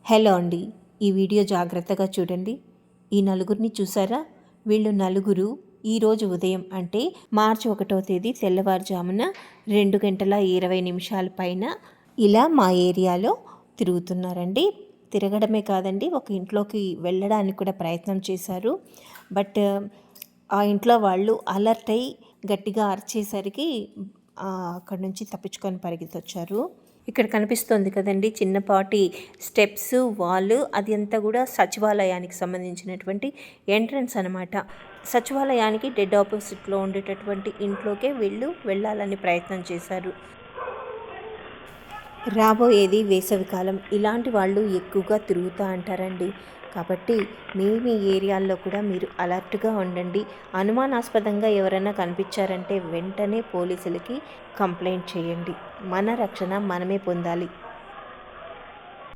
Hello అండి. ఈ video జాగ్రత్తగా చూడండి. ఈ నలుగురిని చూసారా? వీళ్ళు నలుగురు ఈరోజు ఉదయం అంటే మార్చి 1వ తేదీ తెల్లవారుజామున 2:20 పైన ఇలా మా ఏరియాలో తిరుగుతున్నారండి. తిరగడమే కాదండి, ఒక ఇంట్లోకి వెళ్ళడానికి కూడా ప్రయత్నం చేశారు. బట్ ఆ ఇంట్లో వాళ్ళు అలర్ట్ అయ్యి గట్టిగా అరిచేసరికి అక్కడి నుంచి తప్పించుకొని పరిగెత్తొచ్చారు. ఇక్కడ కనిపిస్తుంది కదండి చిన్నపాటి స్టెప్స్, వాల్, అది అంతా కూడా సచివాలయానికి సంబంధించినటువంటి ఎంట్రన్స్ అనమాట. సచివాలయానికి డెడ్ ఆపోజిట్లో ఉండేటటువంటి ఇంట్లోకే వీళ్ళు వెళ్ళాలని ప్రయత్నం చేశారు. రాబోయేది వేసవికాలం, ఇలాంటి వాళ్ళు ఎక్కువగా తిరుగుతూ అంటారండి. కాబట్టి మీ ఏరియాల్లో కూడా మీరు అలర్ట్గా ఉండండి. అనుమానాస్పదంగా ఎవరైనా కనిపించారంటే వెంటనే పోలీసులకి కంప్లైంట్ చేయండి. మన రక్షణ మనమే పొందాలి.